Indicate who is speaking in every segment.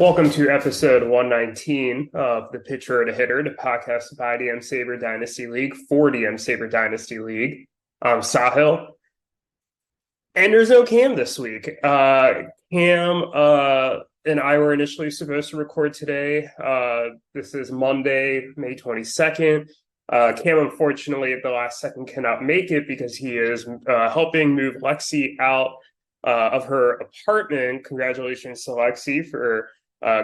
Speaker 1: Welcome to episode 119 of The Pitcher and a Hitter, the podcast by the M-SABR Dynasty League for the M-SABR Dynasty League. I'm Sahil, and there's no Cam this week. Cam and I were initially supposed to record today. This is Monday, May 22nd. Cam, unfortunately, at the last second cannot make it because he is helping move Lexi out of her apartment. Congratulations to Lexi for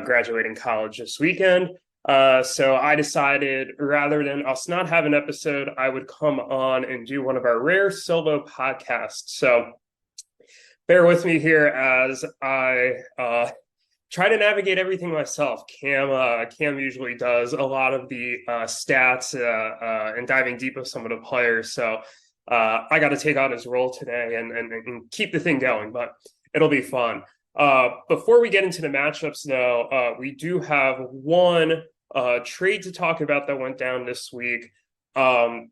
Speaker 1: graduating college this weekend. So I decided rather than us not have an episode, I would come on and do one of our rare solo podcasts. So bear with me here as I try to navigate everything myself. Cam usually does a lot of the stats and diving deep with some of the players. So I got to take on his role today and keep the thing going, but it'll be fun. Before we get into the matchups, though, we do have one trade to talk about that went down this week. The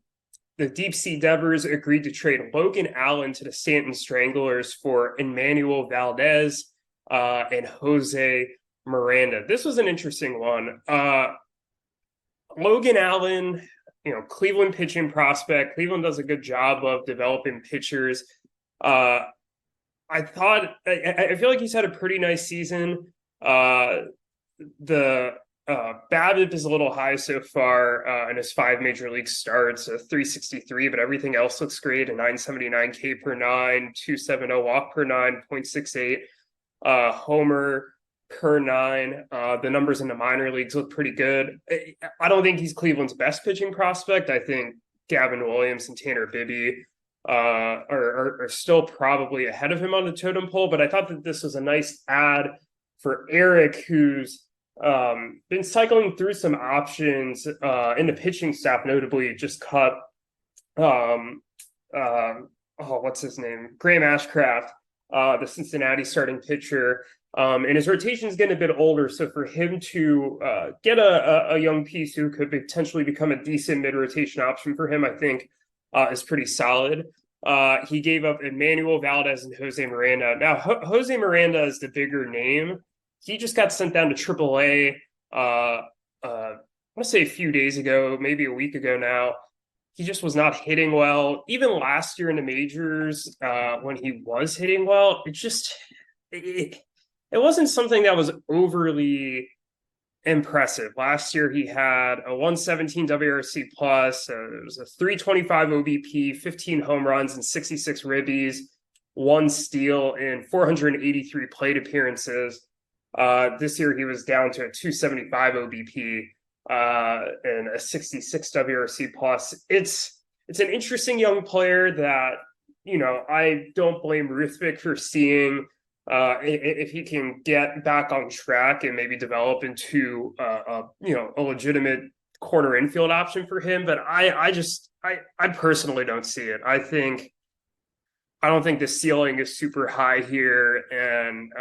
Speaker 1: Deep Sea Devers agreed to trade Logan Allen to the Stanton Stranglers for Emmanuel Valdez and Jose Miranda. This was an interesting one. Logan Allen, Cleveland pitching prospect. Cleveland does a good job of developing pitchers. I feel like he's had a pretty nice season. The BABIP is a little high so far in his 5 major league starts, 363, but everything else looks great. A 979 K per 9, 270 walk per 9, 0.68 homer per 9. The numbers in the minor leagues look pretty good. I don't think he's Cleveland's best pitching prospect. I think Gavin Williams and Tanner Bibby are still probably ahead of him on the totem pole, but I thought that this was a nice add for Eric, who's been cycling through some options in the pitching staff, notably just cut what's his name? Graham Ashcraft, the Cincinnati starting pitcher. And his rotation is getting a bit older, so for him to get a young piece who could potentially become a decent mid-rotation option for him, I think is pretty solid. He gave up Emmanuel Valdez and Jose Miranda. Now, Jose Miranda is the bigger name. He just got sent down to AAA, I want to say a few days ago, maybe a week ago now. He just was not hitting well. Even last year in the majors, when he was hitting well, it wasn't something that was overly impressive. Last year, he had a 117 WRC plus, it was a 325 OBP, 15 home runs and 66 ribbies, 1 steal in 483 plate appearances. This year, he was down to a 275 OBP and a 66 WRC plus. It's an interesting young player that, I don't blame Ruthvik for seeing if he can get back on track and maybe develop into a legitimate corner infield option for him. But I personally don't see it. I don't think the ceiling is super high here, and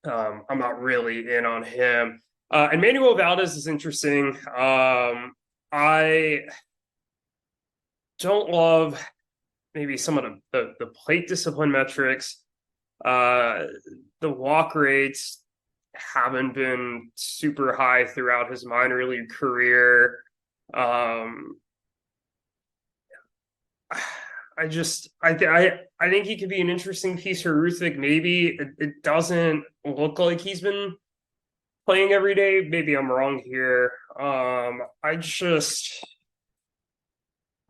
Speaker 1: I'm not really in on him. Emmanuel Valdez is interesting. I don't love maybe some of the plate discipline metrics. The walk rates haven't been super high throughout his minor league career. I think he could be an interesting piece for Ruthvik. Maybe it doesn't look like he's been playing every day. Maybe I'm wrong here.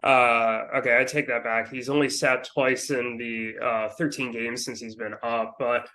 Speaker 1: Okay, I take that back. He's only sat twice in the 13 games since he's been up, but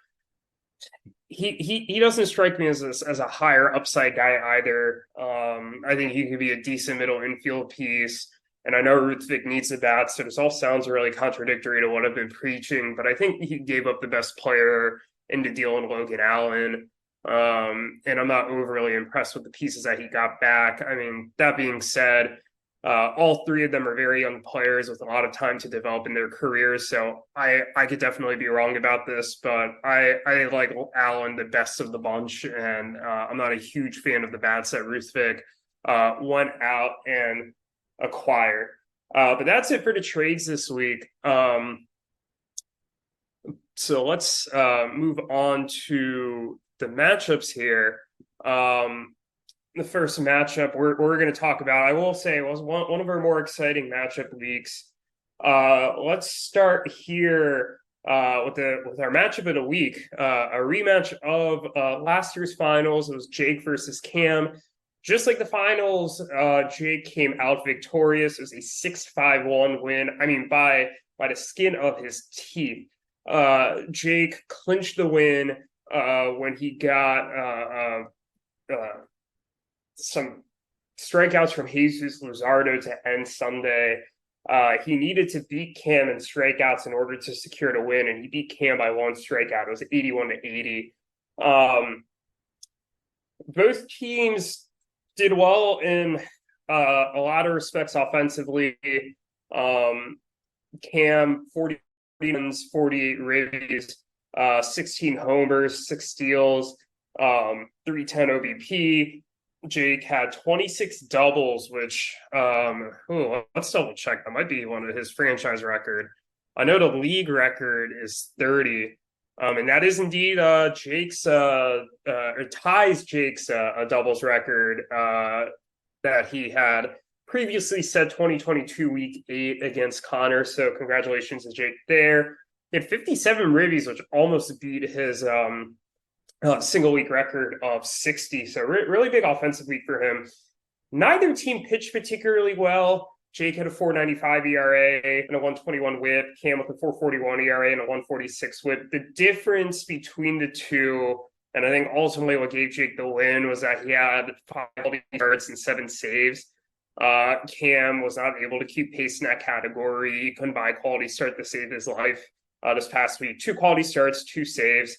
Speaker 1: he doesn't strike me as a higher upside guy either. I think he could be a decent middle infield piece, and I know Ruthvik needs the bat, so this all sounds really contradictory to what I've been preaching, but I think he gave up the best player in the deal in Logan Allen, and I'm not overly impressed with the pieces that he got back. I mean, that being said, all 3 of them are very young players with a lot of time to develop in their careers. So I could definitely be wrong about this, but I like Allen the best of the bunch. And I'm not a huge fan of the bats that Ruthvik went out and acquired. But that's it for the trades this week. So let's move on to the matchups here. The first matchup we're going to talk about, I will say, was one of our more exciting matchup weeks. Let's start here with our matchup of the week, a rematch of last year's finals. It was Jake versus Cam. Just like the finals, Jake came out victorious. It was a 6-5-1 win. I mean, by the skin of his teeth. Jake clinched the win when he got some strikeouts from Jesus Luzardo to end Sunday. He needed to beat Cam in strikeouts in order to secure the win, and he beat Cam by one strikeout. It was 81-80. Both teams did well in a lot of respects offensively. Cam, 40 runs, 48 ribbies, 16 homers, 6 steals, 310 OBP. Jake had 26 doubles, which, let's double check. That might be one of his franchise record. I know the league record is 30. And that is indeed Jake's, or ties Jake's doubles record that he had previously set 2022 week 8 against Connor. So congratulations to Jake there. He had 57 ribbies, which almost beat his single week record of 60. So really big offensive week for him. Neither team pitched particularly well. Jake had a 4.95 ERA and a 1.21 WHIP. Cam with a 4.41 ERA and a 1.46 WHIP. The difference between the two, and I think ultimately what gave Jake the win, was that he had 5 quality starts and 7 saves. Cam was not able to keep pace in that category. He couldn't buy a quality start to save his life this past week. 2 quality starts, 2 saves.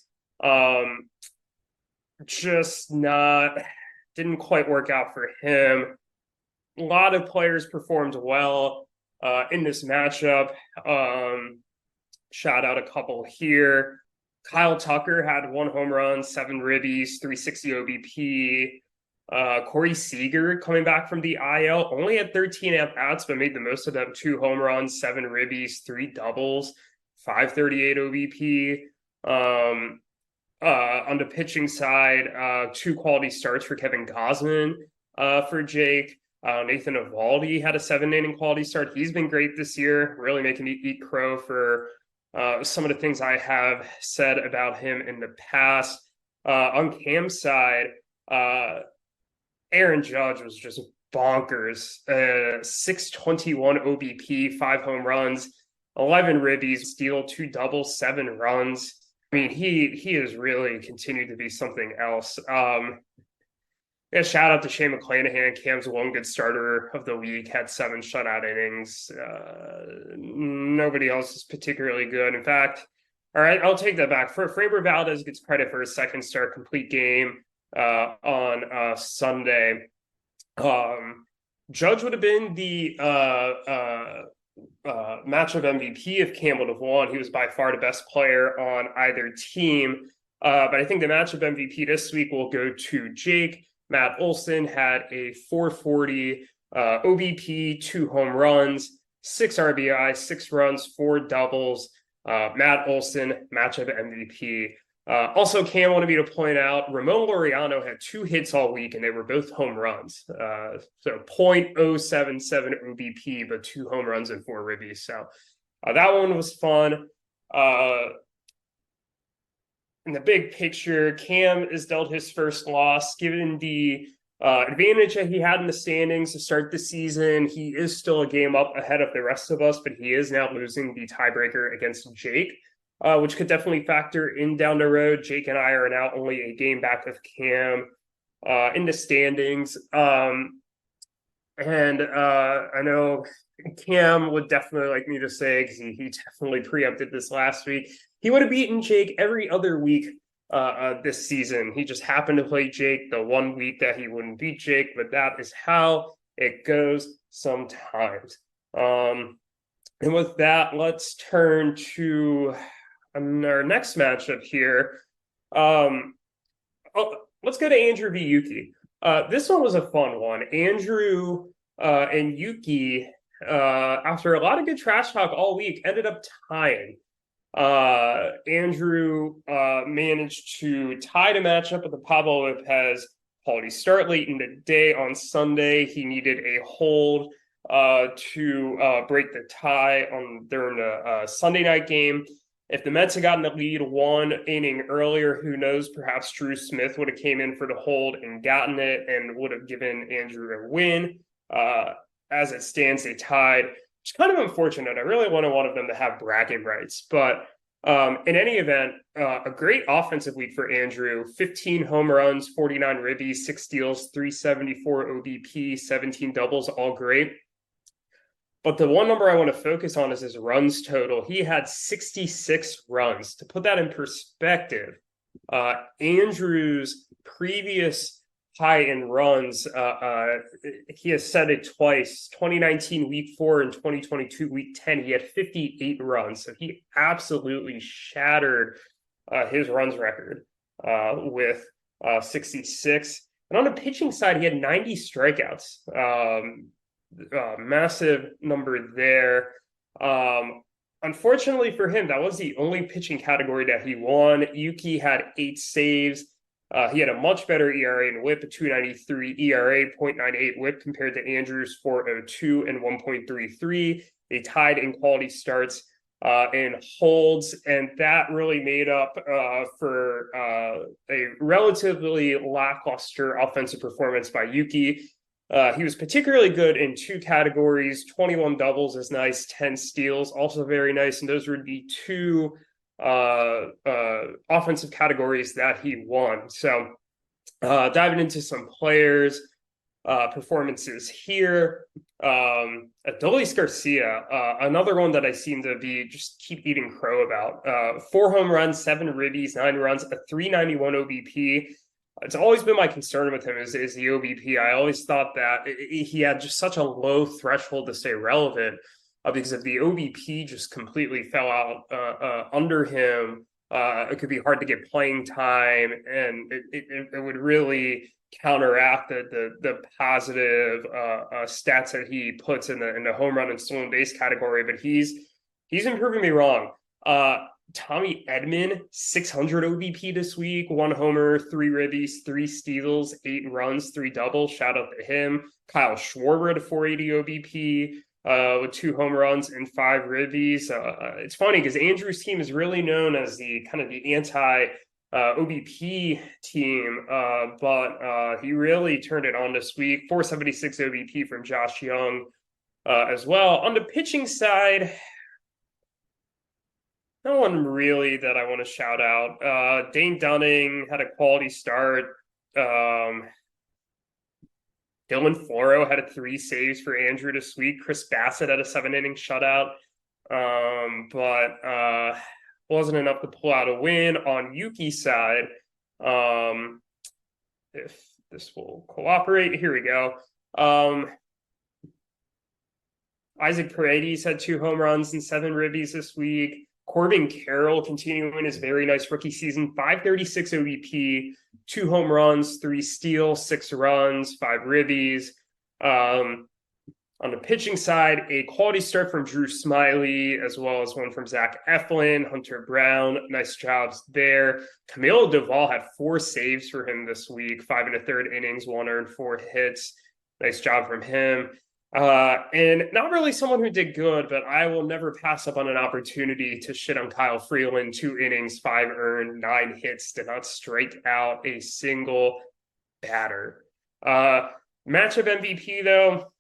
Speaker 1: Didn't quite work out for him. A lot of players performed well in this matchup. Shout out a couple here. Kyle Tucker had 1 home run, 7 ribbies, 360 OBP. Corey Seager, coming back from the IL, only had 13 at-bats, but made the most of them. 2 home runs, 7 ribbies, 3 doubles, 538 OBP. On the pitching side, 2 quality starts for Kevin Gausman for Jake. Nathan Eovaldi had a 7-inning quality start. He's been great this year, really making me eat crow for some of the things I have said about him in the past. On Cam's side, Aaron Judge was just bonkers. 621 OBP, 5 home runs, 11 ribbies, steal, 2 doubles, 7 runs. I mean, he has really continued to be something else. Yeah, shout out to Shane McClanahan, Cam's one good starter of the week, had 7 shutout innings. Nobody else is particularly good. In fact, all right, I'll take that back. Framber Valdez gets credit for his second start complete game on Sunday. Judge would have been the matchup MVP if Cam would have won. He was by far the best player on either team. But I think the matchup MVP this week will go to Jake. Matt Olson had a 440 OBP, 2 home runs, 6 RBI, 6 runs, 4 doubles. Matt Olson, matchup MVP. Also, Cam wanted me to point out, Ramon Laureano had 2 hits all week, and they were both home runs. So .077 OBP, but 2 home runs and 4 ribbies. So that one was fun. In the big picture, Cam is dealt his first loss, given the advantage that he had in the standings to start the season. He is still a game up ahead of the rest of us, but he is now losing the tiebreaker against Jake, which could definitely factor in down the road. Jake and I are now only a game back of Cam in the standings. And I know Cam would definitely like me to say, because he definitely preempted this last week, he would have beaten Jake every other week this season. He just happened to play Jake the one week that he wouldn't beat Jake, but that is how it goes sometimes. And with that, let's turn to our next matchup here. Let's go to Andrew v. Yuki. This one was a fun one. Andrew and Yuki, after a lot of good trash talk all week, ended up tying. Andrew managed to tie the matchup with the Pablo Lopez quality start late in the day on Sunday. He needed a hold to break the tie during the Sunday night game. If the Mets had gotten the lead one inning earlier, who knows, perhaps Drew Smith would have came in for the hold and gotten it and would have given Andrew a win. As it stands, they tied. It's kind of unfortunate. I really wanted one of them to have bracket rights. But in any event, a great offensive week for Andrew. 15 home runs, 49 ribbies, 6 steals, 374 OBP, 17 doubles, all great. But the one number I want to focus on is his runs total. He had 66 runs. To put that in perspective, Andrew's previous high in runs, he has said it twice, 2019 week 4 and 2022 week 10, he had 58 runs. So he absolutely shattered his runs record with 66. And on the pitching side, he had 90 strikeouts. Massive number there. Unfortunately for him, that was the only pitching category that he won. Yuki had 8 saves. He had a much better ERA and WHIP, a 2.93 ERA, 0.98 WHIP compared to Andrew's 4.02 and 1.33. They tied in quality starts and holds, and that really made up for a relatively lackluster offensive performance by Yuki. He was particularly good in 2 categories. 21 doubles is nice, 10 steals also very nice, and those were the 2 offensive categories that he won. So diving into some players performances here. Adolis Garcia, another one that I seem to be just keep eating crow about. 4 home runs, 7 ribbies, 9 runs, a 391 OBP. It's always been my concern with him is the OBP. I always thought that he had just such a low threshold to stay relevant because if the OBP just completely fell out under him, it could be hard to get playing time, and it would really counteract the positive stats that he puts in the home run and stolen base category. But he's improving me wrong. Tommy Edman, 600 OBP this week, 1 homer, 3 ribbies, 3 steals, 8 runs, 3 doubles. Shout out to him. Kyle Schwarber at a 480 OBP with 2 home runs and 5 ribbies. It's funny because Andrew's team is really known as the kind of the anti OBP team, but he really turned it on this week. 476 OBP from Josh Young as well. On the pitching side, no one really that I want to shout out. Dane Dunning had a quality start. Dylan Floro had 3 saves for Andrew this week. Chris Bassett had a 7-inning shutout, but wasn't enough to pull out a win. On Yuki's side, if this will cooperate, here we go. Isaac Paredes had 2 home runs and 7 ribbies this week. Corbin Carroll continuing his very nice rookie season, 536 OBP, 2 home runs, 3 steals, 6 runs, 5 ribbies. On the pitching side, a quality start from Drew Smiley, as well as one from Zach Eflin, Hunter Brown. Nice jobs there. Camilo Doval had 4 saves for him this week, 5 1/3 innings, 1 earned, 4 hits. Nice job from him. And not really someone who did good, but I will never pass up on an opportunity to shit on Kyle Freeland. 2 innings, 5 earned, 9 hits, did not strike out a single batter. Matchup MVP, though,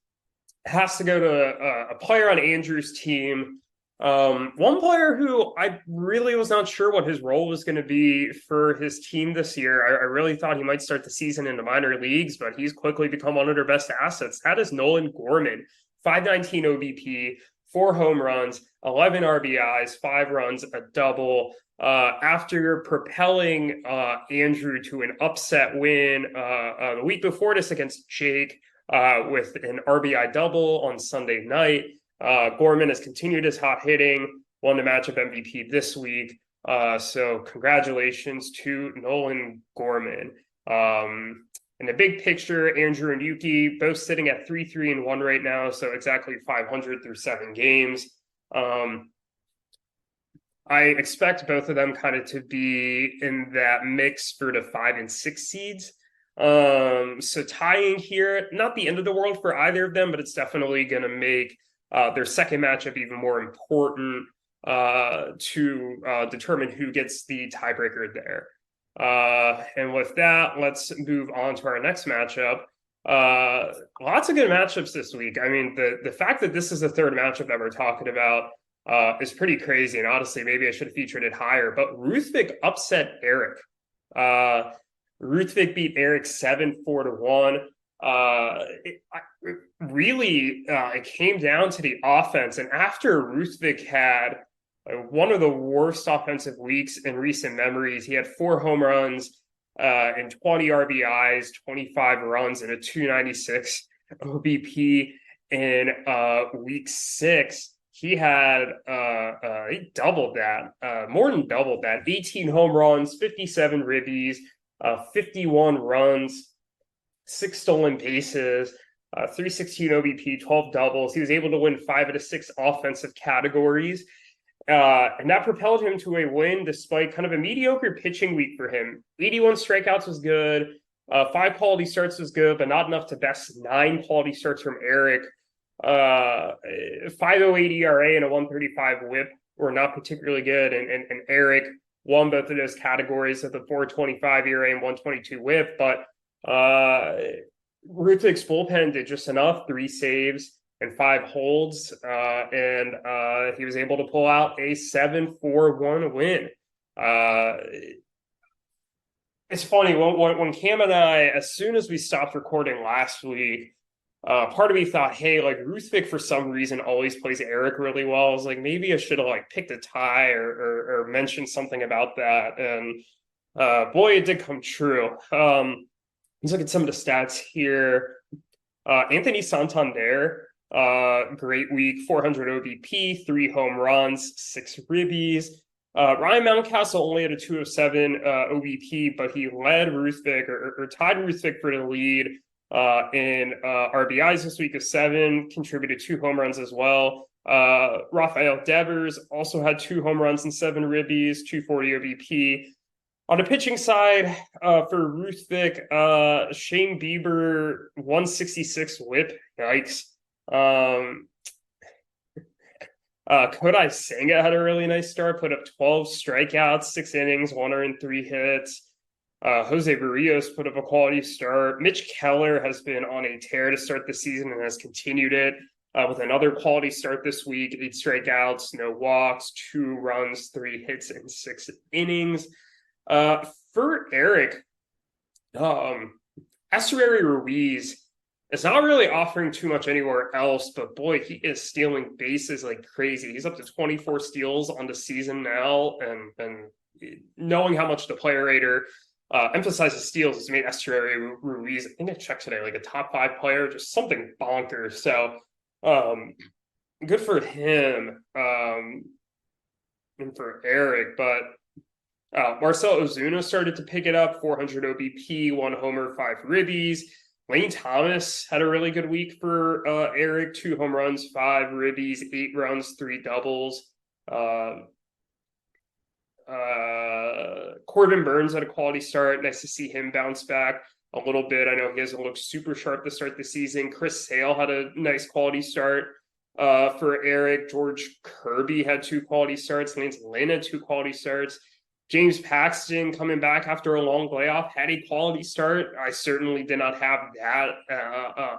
Speaker 1: has to go to a player on Andrew's team. One player who I really was not sure what his role was going to be for his team this year. I really thought he might start the season in the minor leagues, but he's quickly become one of their best assets. That is Nolan Gorman, 519 OBP, 4 home runs, 11 RBIs, 5 runs, a double. After propelling Andrew to an upset win the week before this against Jake with an RBI double on Sunday night. Gorman has continued his hot hitting, won the matchup MVP this week. So congratulations to Nolan Gorman. In the big picture, Andrew and Yuki both sitting at 3-3-1 right now. So exactly 500 through 7 games. I expect both of them kind of to be in that mix for the 5 and 6 seeds. So tying here, not the end of the world for either of them, but it's definitely going to make their second matchup even more important to determine who gets the tiebreaker there. And with that, let's move on to our next matchup. Lots of good matchups this week. I mean, the fact that this is the third matchup that we're talking about is pretty crazy. And honestly, maybe I should have featured it higher. But Ruthvik upset Eric. Ruthvik beat Eric 7-4-1. It came down to the offense. And after Ruthvik had one of the worst offensive weeks in recent memories, he had 4 home runs and 20 RBIs, 25 runs, and a 296 OBP in week 6. He had he doubled that, more than doubled that. 18 home runs, 57 ribbies, 51 runs, 6 stolen bases, 316 OBP, 12 doubles. He was able to win 5 of the 6 offensive categories. And that propelled him to a win despite kind of a mediocre pitching week for him. 81 strikeouts was good. 5 quality starts was good, but not enough to best 9 quality starts from Eric. 5.08 ERA and a 135 WHIP were not particularly good. And Eric won both of those categories with a 4.25 ERA and 122 WHIP. But Rutvik's bullpen did just enough, 3 saves and 5 holds, and he was able to pull out a 7-4-1 win. It's funny, when Cam and I, as soon as we stopped recording last week, part of me thought, hey, like Ruthvik for some reason always plays Eric really well. I was like, maybe I should have like picked a tie or mentioned something about that. And boy, it did come true. Let's look at some of the stats here. Anthony Santander, great week, 400 OBP, 3 home runs, 6 ribbies. Ryan Mountcastle only had a 207 OBP, but he led Ruthvik or tied Ruthvik for the lead in RBIs this week of 7, contributed 2 home runs as well. Rafael Devers also had 2 home runs and 7 ribbies, 240 OBP. On the pitching side, for Ruthvik, Shane Bieber, 166 WHIP. Yikes. Kodai Senga had a really nice start, put up 12 strikeouts, 6 innings, 1 earned, 3 hits. Jose Barrios put up a quality start. Mitch Keller has been on a tear to start the season and has continued it with another quality start this week. 8 strikeouts, no walks, 2 runs, 3 hits, and 6 innings. For Eric, Estuary Ruiz is not really offering too much anywhere else, but boy, he is stealing bases like crazy. He's up to 24 steals on the season now, and knowing how much the player rater emphasizes steals has made Estuary Ruiz, I think I checked today, like a top 5 player, just something bonkers. So good for him and for Eric, but Marcell Ozuna started to pick it up, 400 OBP, 1 homer, 5 ribbies. Lane Thomas had a really good week for Eric, 2 home runs, 5 ribbies, 8 runs, 3 doubles. Corbin Burns had a quality start. Nice to see him bounce back a little bit. I know he hasn't looked super sharp to start the season. Chris Sale had a nice quality start for Eric. George Kirby had 2 quality starts. Lance Lynn had 2 quality starts. James Paxton coming back after a long layoff had a quality start. I certainly did not have that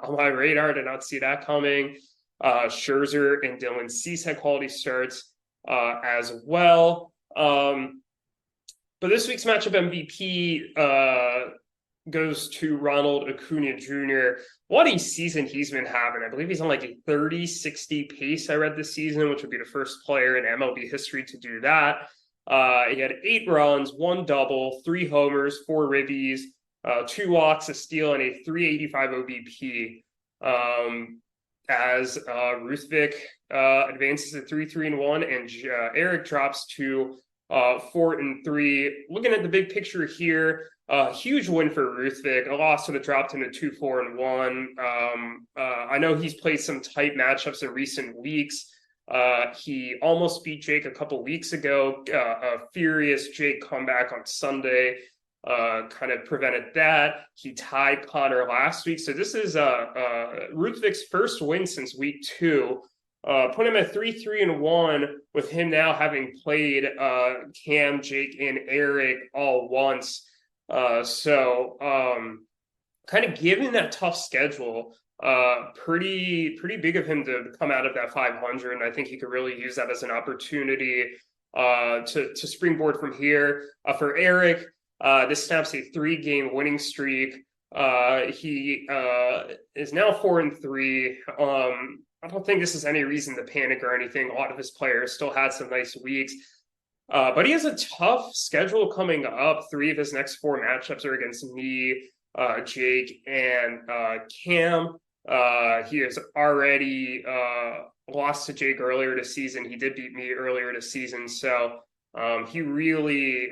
Speaker 1: on my radar. Did not see that coming. Scherzer and Dylan Cease had quality starts as well. But this week's matchup MVP goes to Ronald Acuna Jr. What a season he's been having. I believe he's on like a 30-60 pace, I read this season, which would be the first player in MLB history to do that. He had 8 runs, 1 double, 3 homers, 4 ribbies, 2 walks, a steal, and a 385 OBP. As Ruthvik advances to 3-3-1, and Eric drops to 4-3. Looking at the big picture here, huge win for Ruthvik. A loss would have dropped him to 2-4-1. I know he's played some tight matchups in recent weeks. He almost beat Jake a couple weeks ago. A furious Jake comeback on Sunday kind of prevented that. He tied Connor last week. So this is Ruthvik's first win since week 2. Put him at 3-3-1 with him now having played Cam, Jake, and Eric all once. So kind of given that tough schedule, pretty big of him to come out of that 500. And I think he could really use that as an opportunity to springboard from here. For Eric, this snaps a 3-game winning streak. He is now 4-3. I don't think this is any reason to panic or anything. A lot of his players still had some nice weeks. But he has a tough schedule coming up. 3 of his next 4 matchups are against me, Jake, and Cam. He has already lost to Jake earlier this season. He did beat me earlier this season. So he really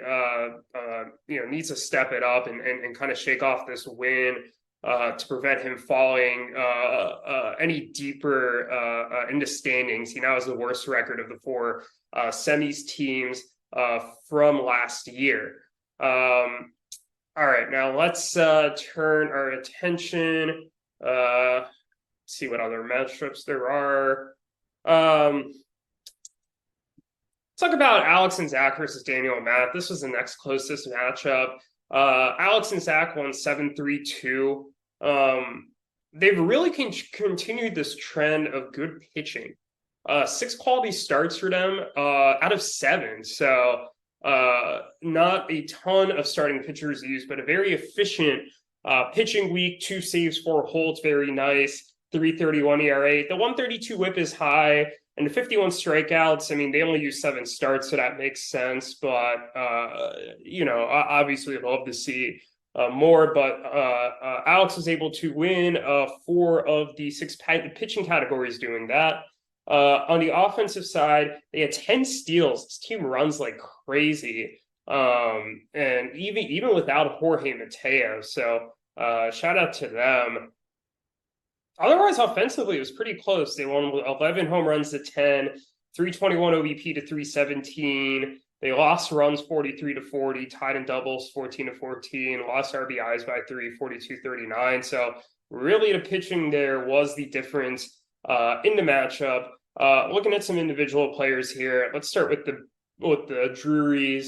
Speaker 1: needs to step it up and kind of shake off this win to prevent him falling any deeper into standings. He now has the worst record of the 4 semis teams from last year. All right, now let's turn our attention. See what other matchups there are. Let's talk about Alex and Zach versus Daniel and Matt. This was the next closest matchup. Alex and Zach won 7-3-2. They've really continued this trend of good pitching. 6 quality starts for them out of 7. So not a ton of starting pitchers used, but a very efficient pitching week. 2 saves, 4 holds, very nice. 3.31 ERA. The 132 WHIP is high, and the 51 strikeouts. I mean, they only use 7 starts, so that makes sense. But obviously, I'd love to see more. But Alex was able to win 4 of the 6 pitching categories doing that. On the offensive side, they had 10 steals. This team runs like crazy, and even without Jorge Mateo. So shout out to them. Otherwise, offensively, it was pretty close. They won 11 home runs to 10, 321 OBP to 317. They lost runs 43-40, tied in doubles 14-14, lost RBIs by 3, 42-39. So really, the pitching there was the difference in the matchup. Looking at some individual players here, let's start with the Drurys.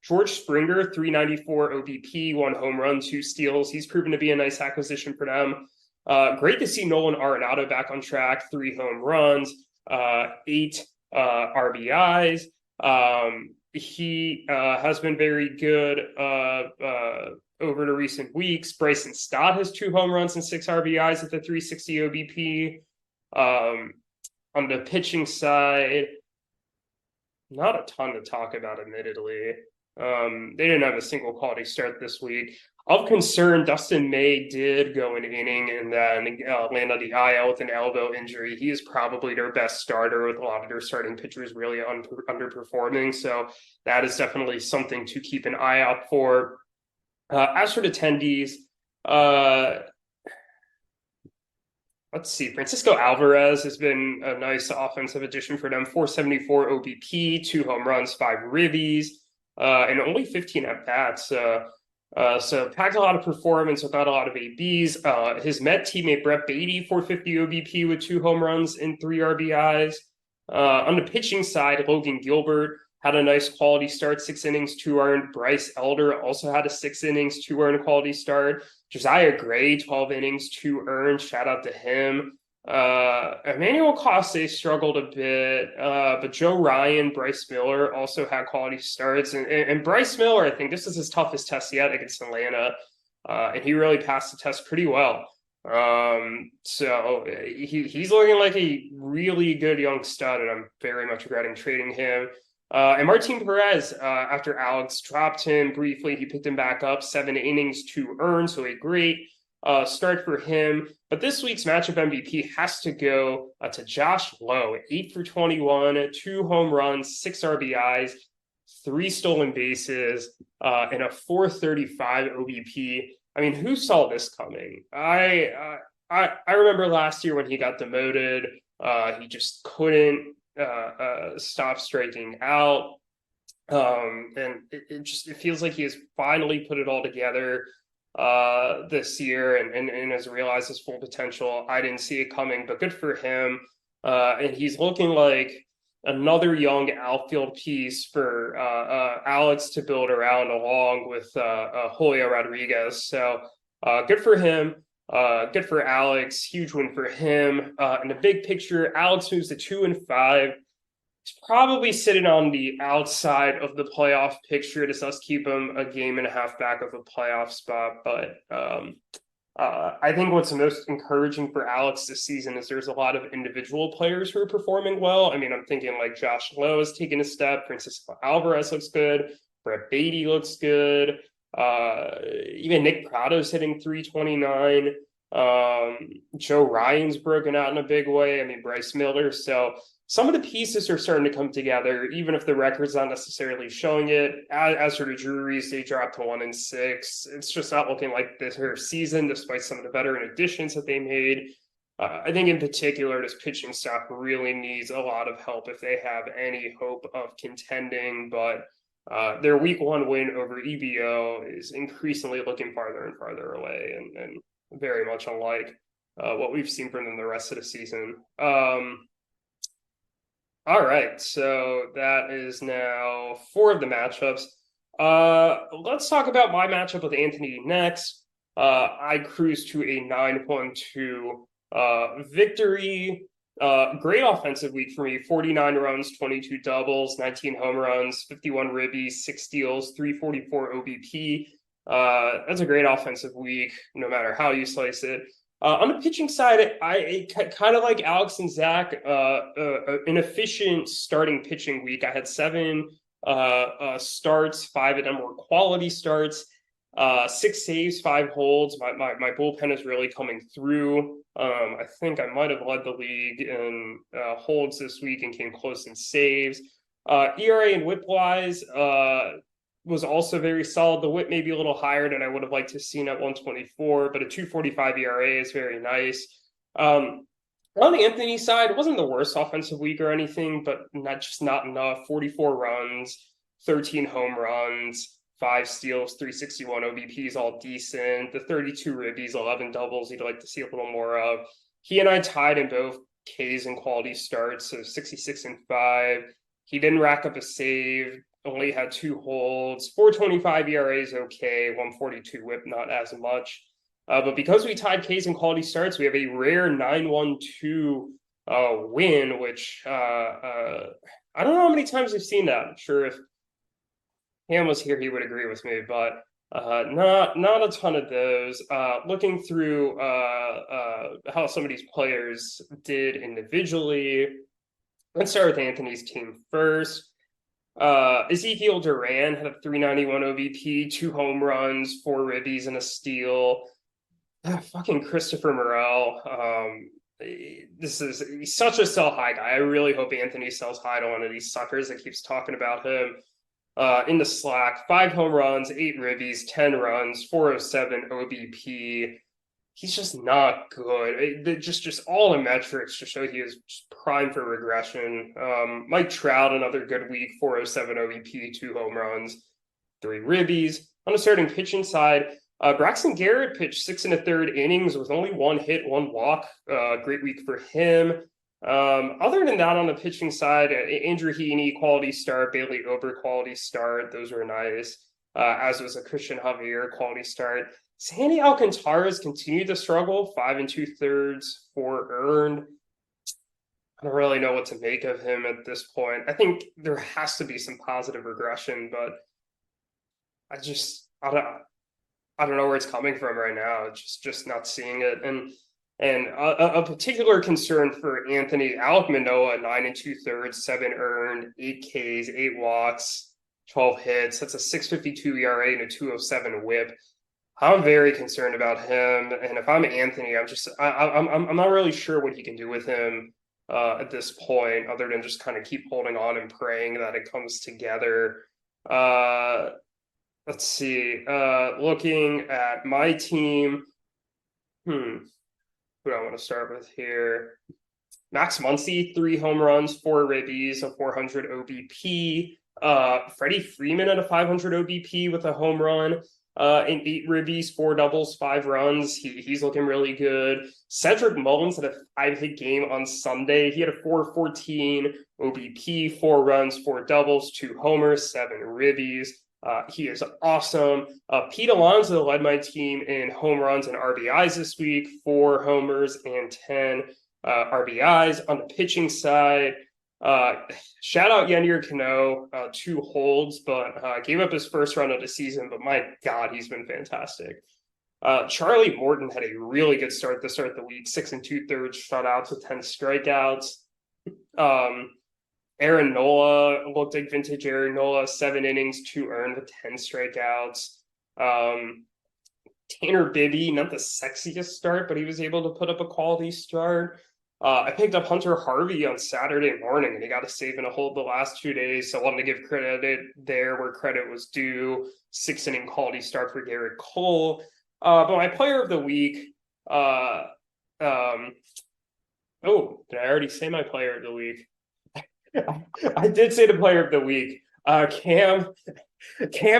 Speaker 1: George Springer, 394 OBP, 1 home run, 2 steals. He's proven to be a nice acquisition for them. Great to see Nolan Arenado back on track, 3 home runs, 8 RBIs. He has been very good over the recent weeks. Bryson Stott has 2 home runs and 6 RBIs at the 360 OBP. On the pitching side, not a ton to talk about, admittedly. They didn't have a single quality start this week. Of concern, Dustin May did go an inning and then land on the IL with an elbow injury. He is probably their best starter, with a lot of their starting pitchers really underperforming. So that is definitely something to keep an eye out for. As for the attendees, let's see. Francisco Alvarez has been a nice offensive addition for them. 474 OBP, 2 home runs, 5 ribbies, and only 15 at-bats. So packed a lot of performance without a lot of ABs. His Met teammate Brett Beatty, 450 OBP with 2 home runs and 3 RBIs. On the pitching side, Logan Gilbert had a nice quality start, 6 innings, 2 earned. Bryce Elder also had a 6 innings, 2 earned quality start. Josiah Gray, 12 innings, 2 earned. Shout out to him. Emmanuel Coste struggled a bit, but Joe Ryan, Bryce Miller also had quality starts. And Bryce Miller, I think this is his toughest test yet against Atlanta, and he really passed the test pretty well. So he's looking like a really good young stud, and I'm very much regretting trading him. And Martin Perez, after Alex dropped him briefly, he picked him back up, 7 innings, 2 earned, so a great start for him. But this week's matchup MVP has to go to Josh Lowe, 8 for 21, 2 home runs, 6 RBIs, 3 stolen bases, and a 435 OBP. I mean, who saw this coming? I remember last year when he got demoted, he just couldn't stop striking out. And it feels like he has finally put it all together this year and has realized his full potential. I didn't see it coming, but good for him. And he's looking like another young outfield piece for Alex to build around, along with Julio Rodriguez. So good for him. Good for Alex. Huge win for him. In the big picture, Alex moves to 2-5. He's probably sitting on the outside of the playoff picture. This does keep him a game and a half back of a playoff spot. But I think what's most encouraging for Alex this season is there's a lot of individual players who are performing well. I mean, I'm thinking like Josh Lowe has taken a step. Francisco Alvarez looks good. Brett Beatty looks good. Even Nick Prado's hitting 329. Joe Ryan's broken out in a big way. I mean, Bryce Miller. So some of the pieces are starting to come together, even if the record's not necessarily showing it. As for the Drury's, they dropped to 1-6. It's just not looking like this season, despite some of the veteran additions that they made. I think in particular, this pitching staff really needs a lot of help if they have any hope of contending. But their week 1 win over EBO is increasingly looking farther and farther away, and very much unlike what we've seen from them the rest of the season. All right, so that is now 4 of the matchups. Let's talk about my matchup with Anthony next. I cruised to a 9-1-2 victory. Great offensive week for me. 49 runs, 22 doubles, 19 home runs, 51 ribbies, 6 steals, 344 OBP. That's a great offensive week, no matter how you slice it. On the pitching side, I kind of like Alex and Zach, an efficient starting pitching week. I had 7 starts, 5 of them were quality starts, 6 saves, 5 holds. My bullpen is really coming through. I think I might have led the league in holds this week and came close in saves. ERA and whip wise, was also very solid. The whip may be a little higher than I would have liked to have seen at 124, but a 2.45 ERA is very nice. On the Anthony side, it wasn't the worst offensive week or anything, but not enough. 44 runs, 13 home runs, 5 steals, 361 OBP is all decent. The 32 ribbies, 11 doubles, you'd like to see a little more of. He and I tied in both Ks and quality starts, so 66-5. He didn't rack up a save, only had 2 holds. 4.25 ERA is okay. 142 whip, not as much. But because we tied Ks and quality starts, we have a rare 9-1-2 win, which I don't know how many times we've seen that. I'm sure if Ham was here, he would agree with me, but not a ton of those. Looking through how some of these players did individually, let's start with Anthony's team first. Ezekiel Duran had a 391 OBP, 2 home runs, 4 ribbies, and a steal. Fucking Christopher Morel. He's such a sell high guy. I really hope Anthony sells high to one of these suckers that keeps talking about him. In the Slack, 5 home runs, 8 ribbies, 10 runs, 407 OBP. He's just not good. Just all the metrics just show he is prime for regression. Mike Trout, another good week, 407 OBP, 2 home runs, 3 ribbies. On the starting pitching side, Braxton Garrett pitched 6 1/3 innings with only 1 hit, 1 walk. Great week for him. Other than that, on the pitching side, Andrew Heaney, quality start, Bailey Ober, quality start. Those were nice. As was a Christian Javier, quality start. Sandy Alcantara's continued to struggle, 5 2/3, 4 earned. I don't really know what to make of him at this point. I think there has to be some positive regression, but I don't know where it's coming from right now. Just not seeing it. And a particular concern for Anthony, Alec Manoah, 9 2/3, 7 earned, 8 Ks, 8 walks, 12 hits. That's a 6.52 ERA and a 207 WHIP. I'm very concerned about him, and if I'm Anthony, I'm not really sure what he can do with him at this point, other than just kind of keep holding on and praying that it comes together. Let's see. Looking at my team, who I want to start with here. Max Muncy, 3 home runs, 4 ribbies, a 400 OBP. Freddie Freeman at a 500 OBP with a home run, and 8 ribbies, 4 doubles, 5 runs. He's looking really good. Cedric Mullins had a 5-hit game on Sunday. He had a 414 OBP, 4 runs, 4 doubles, 2 homers, 7 ribbies. He is awesome. Pete Alonso led my team in home runs and RBIs this week, 4 homers and 10 RBIs. On the pitching side, shout out Yennier Cano, 2 holds, but gave up his first run of the season, but my God, he's been fantastic. Charlie Morton had a really good start to start the week, 6 2/3 shutouts with 10 strikeouts. Aaron Nola looked like vintage Aaron Nola, 7 innings, 2 earned with 10 strikeouts. Tanner Bibby, not the sexiest start, but he was able to put up a quality start. I picked up Hunter Harvey on Saturday morning, and he got a save and a hold the last 2 days. So I wanted to give credit there where credit was due. 6-inning quality start for Garrett Cole. But my player of the week, did I already say my player of the week? I did say the player of the week. Cam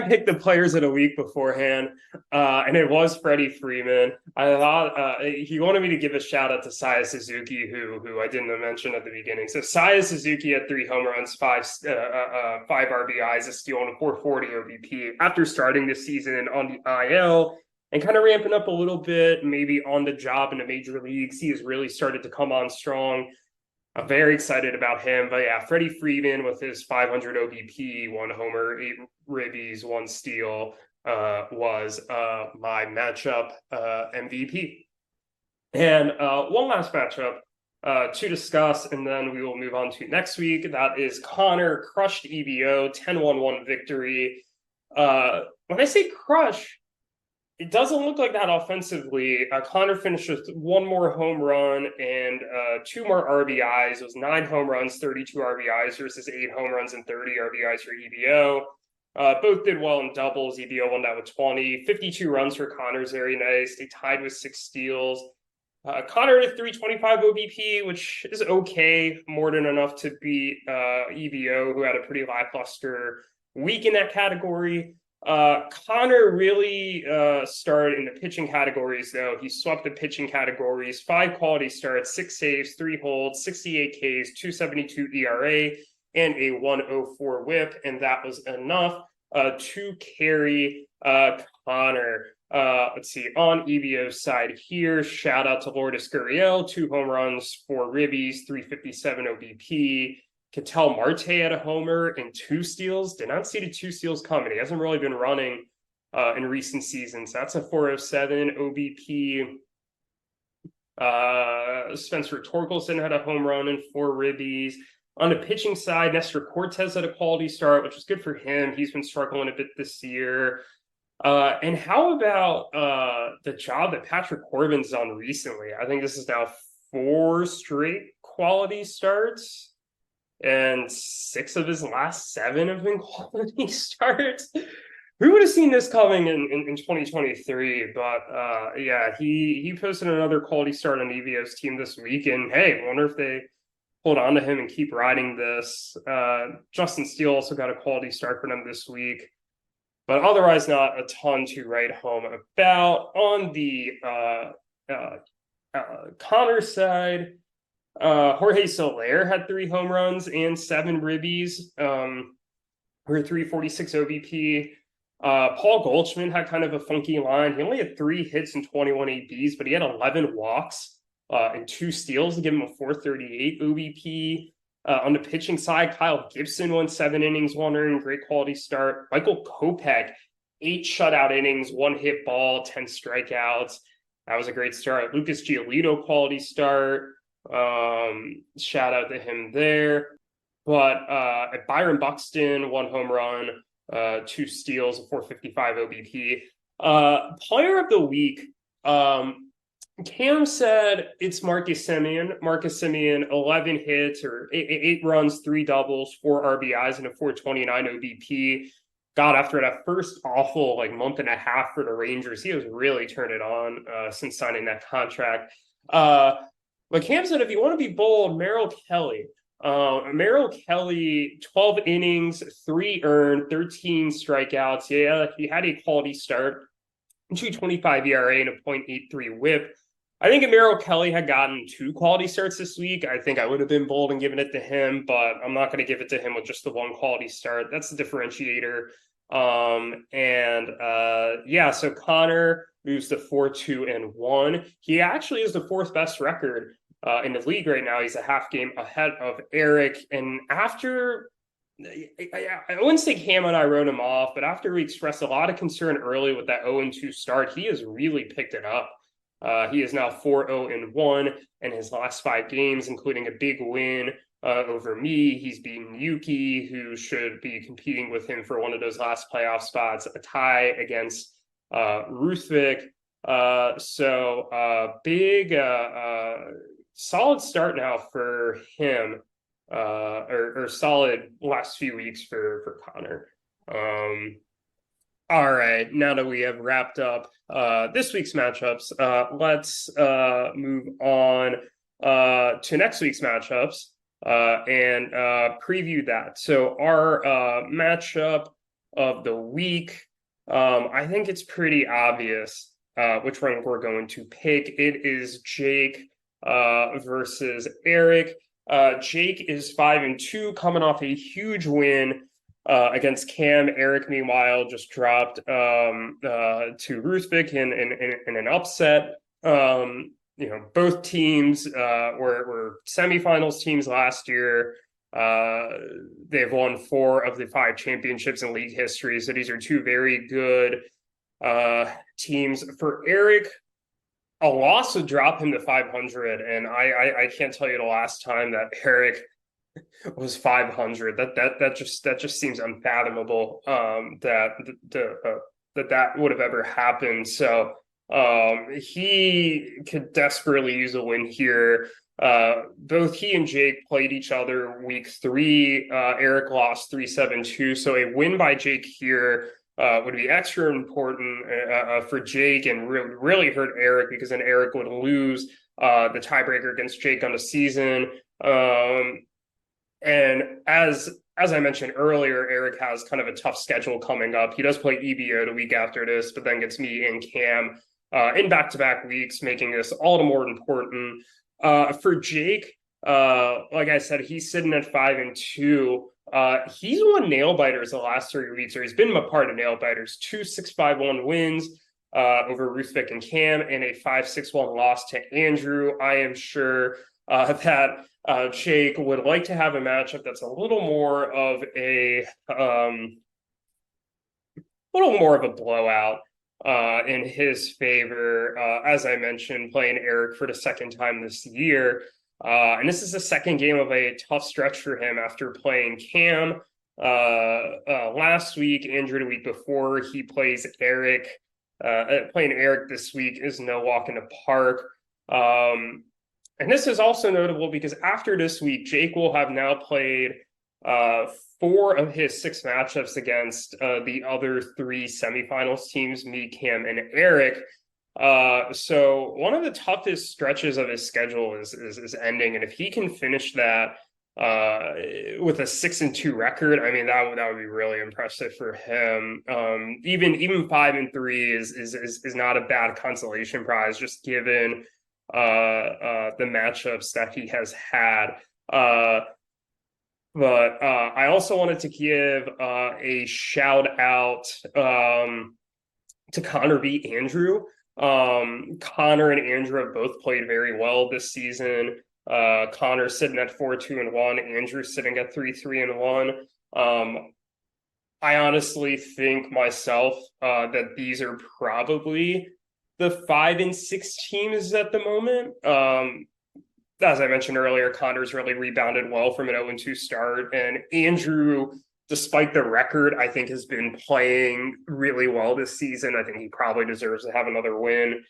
Speaker 1: picked the players of the week beforehand, and it was Freddie Freeman. I thought he wanted me to give a shout out to Seiya Suzuki, who I didn't mention at the beginning. So Seiya Suzuki had 3 home runs, 5 RBIs, a steal, and a 440 OBP after starting the season on the IL and kind of ramping up a little bit, maybe on the job in the major leagues. He has really started to come on strong. I'm very excited about him. But yeah, Freddie Freeman with his 500 OBP, 1 homer, 8 ribbies, 1 steal was my matchup MVP. And one last matchup to discuss, and then we will move on to next week. That is Connor crushed EBO, 10-1-1 victory. When I say crush, it doesn't look like that offensively. Connor finished with 1 more home run and 2 more RBIs. It was 9 home runs, 32 RBIs versus 8 home runs and 30 RBIs for EBO. Both did well in doubles. EBO won that with 20. 52 runs for Connor's very nice. They tied with 6 steals. Connor had a 325 OBP, which is okay, more than enough to beat EBO, who had a pretty lackluster week in that category. Connor really started in the pitching categories, though. He swept the pitching categories, 5 quality starts, 6 saves, 3 holds, 68 Ks, 272 ERA, and a 104 whip, and that was enough to carry Connor. Let's see, on EBO's side here, shout out to Lourdes Gurriel, 2 home runs, 4 ribbies, 357 OBP. Ketel Marte had a homer and 2 steals. Did not see the 2 steals coming. He hasn't really been running in recent seasons. That's a 407 OBP. Spencer Torkelson had a home run and 4 ribbies. On the pitching side, Nestor Cortez had a quality start, which was good for him. He's been struggling a bit this year. And how about the job that Patrick Corbin's done recently? I think this is now 4 straight quality starts, and 6 of his last 7 have been quality starts. Who would have seen this coming in 2023? But yeah, he posted another quality start on EVO's team this week. And hey, I wonder if they hold on to him and keep riding this. Justin Steele also got a quality start for them this week. But otherwise, not a ton to write home about. On the Connor side, Jorge Soler had 3 home runs and 7 ribbies for 346 OBP. Paul Goldschmidt had kind of a funky line. He only had 3 hits and 21 ABs, but he had 11 walks and 2 steals to give him a 438 OBP. On the pitching side, Kyle Gibson went 7 innings, 1 earned, great quality start. Michael Kopech, 8 shutout innings, 1 hit ball, 10 strikeouts. That was a great start. Lucas Giolito, quality start. Shout out to him there. But Byron Buxton, 1 home run, 2 steals, a 455 OBP. Player of the week, Cam said it's Marcus Semien. Marcus Semien, 11 hits or 8 runs, 3 doubles, 4 RBIs, and a 429 OBP. God, after that first awful month and a half for the Rangers, he has really turned it on since signing that contract. But Cam said if you want to be bold, Merrill Kelly. Merrill Kelly, 12 innings, 3 earned, 13 strikeouts. Yeah, he had a quality start, 2.25 ERA and a .83 WHIP. I think if Merrill Kelly had gotten 2 quality starts this week, I think I would have been bold and given it to him, but I'm not going to give it to him with just the 1 quality start. That's the differentiator. So Connor moves to 4-2-1. He actually is the 4th best record in the league right now. He's a half game ahead of Eric. And after, I wouldn't say Cam and I wrote him off, but after we expressed a lot of concern early with that 0-2 start, he has really picked it up. He is now 4-0-1 in his last 5 games, including a big win over me. He's beaten Yuki, who should be competing with him for one of those last playoff spots, a tie against Ruthvik. Big, solid start now for him, or solid last few weeks for Connor. All right, now that we have wrapped up this week's matchups, let's move on to next week's matchups and preview that. So our matchup of the week, I think it's pretty obvious which one we're going to pick. It is Jake versus Eric. Jake is 5-2, coming off a huge win against Cam. Eric, meanwhile, just dropped to Ruthvik in an upset. Both teams were semifinals teams last year. They've won 4 of the 5 championships in league history. So these are 2 very good teams. For Eric, a loss would drop him to 500. And I can't tell you the last time that Eric was 500. That just seems unfathomable that would have ever happened. So he could desperately use a win here. Both he and Jake played each other week 3. Eric lost 3-7-2. So a win by Jake here would be extra important for Jake and really hurt Eric, because then Eric would lose the tiebreaker against Jake on the season. And as I mentioned earlier, Eric has kind of a tough schedule coming up. He does play EBO the week after this, but then gets me and Cam in back-to-back weeks, making this all the more important. For Jake, like I said, he's sitting at 5-2. He's won nail biters the last 3 weeks, or he's been a part of nail biters. 2 6-5-1 wins over Ruthvik and Cam, and a 5-6-1 loss to Andrew. I am sure that Jake would like to have a matchup that's a little more of a blowout in his favor. As I mentioned, playing Eric for the 2nd time this year. And this is the 2nd game of a tough stretch for him after playing Cam last week, Andrew the week before. He plays Eric. Playing Eric this week is no walk in the park. And this is also notable because after this week, Jake will have now played 4 of his 6 matchups against the other 3 semifinals teams, me, Cam, and Eric. So one of the toughest stretches of his schedule is ending, and if he can finish that with a 6-2 record, I mean that would be really impressive for him. Even 5-3 is not a bad consolation prize, just given the matchups that he has had. But I also wanted to give a shout out to Connor v. Andrew. Connor and Andrew have both played very well this season. Connor sitting at 4-2-1, Andrew sitting at 3-3-1. I honestly think myself that these are probably the 5-6 teams at the moment. As I mentioned earlier, Connor's really rebounded well from an 0-2 start, and Andrew, despite the record, I think has been playing really well this season. I think he probably deserves to have another win.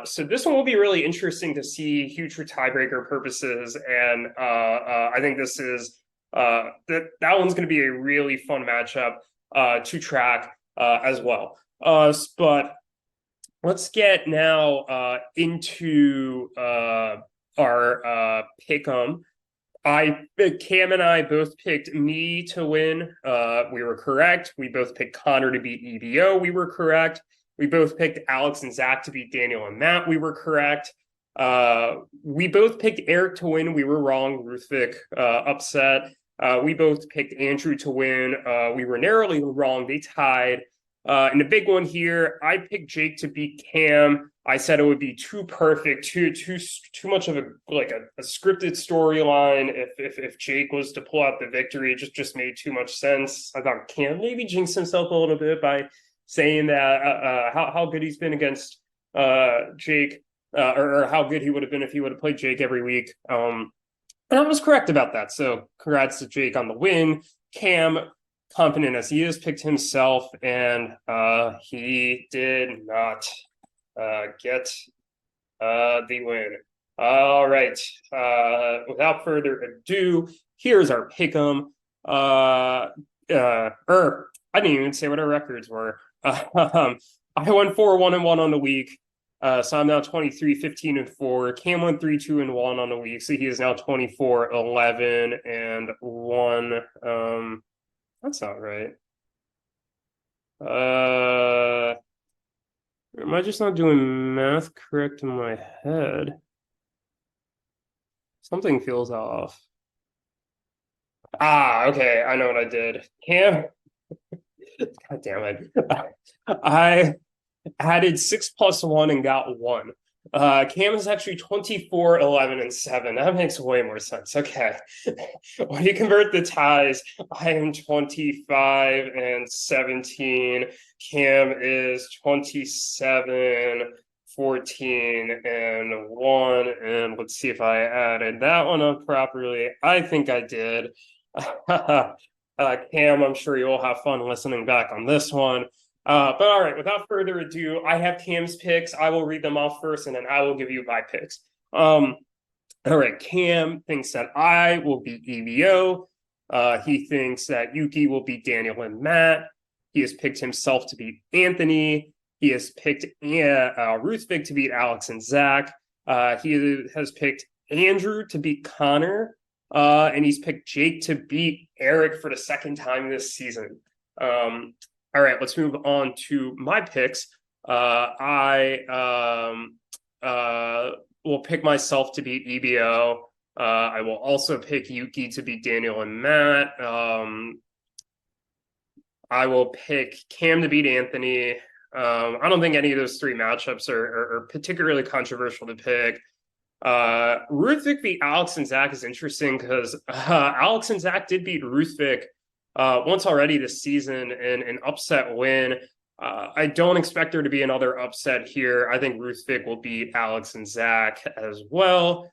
Speaker 1: So this one will be really interesting to see, huge for tiebreaker purposes, and I think this is that one's going to be a really fun matchup to track as well. But let's get now into our pick'em. Cam and I both picked me to win. We were correct. We both picked Connor to beat EBO. We were correct. We both picked Alex and Zach to beat Daniel and Matt. We were correct. We both picked Eric to win. We were wrong. Ruthvik upset. We both picked Andrew to win. We were narrowly wrong. They tied. And the big one here, I picked Jake to beat Cam. I said it would be too perfect, too much of a scripted storyline. If Jake was to pull out the victory, it just made too much sense. I thought Cam maybe jinxed himself a little bit by saying that how good he's been against Jake, or how good he would have been if he would have played Jake every week. And I was correct about that. So congrats to Jake on the win. Cam, confident as he is, picked himself, and he did not get the win. All right. Without further ado, here's our pick'em. I didn't even say what our records were. I won 4-1-1 on the week. So I'm now 23-15-4. Cam won 3-2-1 on the week. So he is now 24-11-1. That's not right. Am I just not doing math correct in my head? Something feels off. Okay. I know what I did. Cam. God damn it. I added 6 + 1 and got 1. Cam is actually 24-11-7. That makes way more sense. Okay. When you convert the ties, I am 25-17. Cam is 27-14-1. And let's see if I added that one up properly. I think I did. Cam, I'm sure you'll have fun listening back on this one. But all right, without further ado, I have Cam's picks. I will read them off first, and then I will give you my picks. All right, Cam thinks that I will beat EBO. He thinks that Yuki will beat Daniel and Matt. He has picked himself to beat Anthony. He has picked Ruthvik to beat Alex and Zach. He has picked Andrew to beat Connor. And he's picked Jake to beat Eric for the second time this season. All right, let's move on to my picks. I will pick myself to beat EBO. I will also pick Yuki to beat Daniel and Matt. I will pick Cam to beat Anthony. I don't think any of those 3 matchups are particularly controversial to pick. Ruthvik beat Alex and Zach is interesting because Alex and Zach did beat Ruthvik once already this season in an upset win. I don't expect there to be another upset here. I think Ruthvik will beat Alex and Zach as well.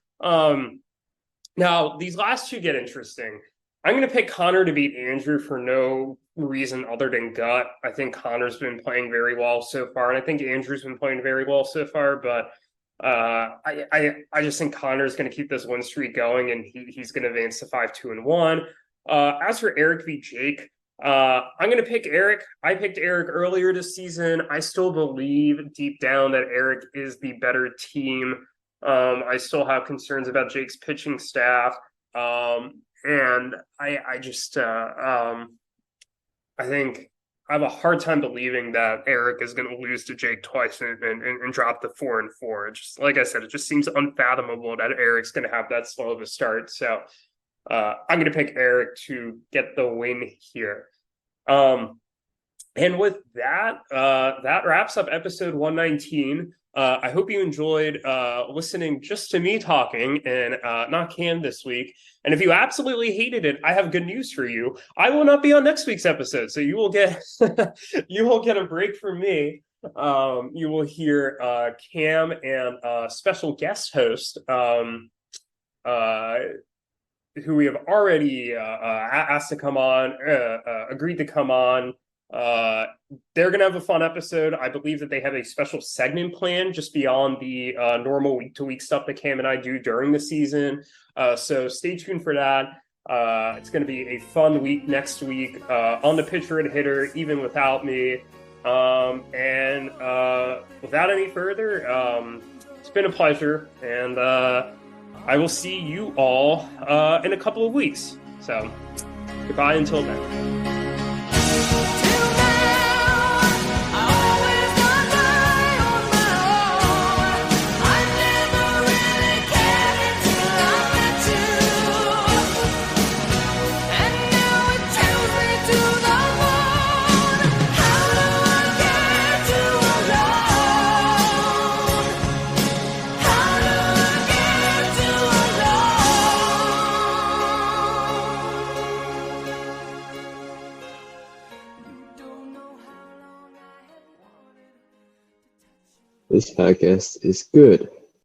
Speaker 1: Now, these last 2 get interesting. I'm going to pick Connor to beat Andrew for no reason other than gut. I think Connor's been playing very well so far, and I think Andrew's been playing very well so far, but I just think Connor's going to keep this win streak going, and he's going to advance to 5-2-1. As for Eric v. Jake, I'm going to pick Eric. I picked Eric earlier this season. I still believe deep down that Eric is the better team. I still have concerns about Jake's pitching staff. And I just I think I have a hard time believing that Eric is going to lose to Jake twice and drop the 4-4. Just like I said, it just seems unfathomable that Eric's going to have that slow of a start. So I'm going to pick Eric to get the win here. And with that, that wraps up episode 119. I hope you enjoyed listening just to me talking and not Cam this week. And if you absolutely hated it, I have good news for you. I will not be on next week's episode, so you will get you will get a break from me. You will hear Cam and a special guest host who we have already asked to come on, agreed to come on. They're going to have a fun episode. I believe that they have a special segment plan just beyond the normal week-to-week stuff that Cam and I do during the season. So stay tuned for that. It's going to be a fun week next week on the pitcher and hitter, even without me. And without any further, it's been a pleasure, and I will see you all in a couple of weeks. So goodbye until then.
Speaker 2: This podcast is good.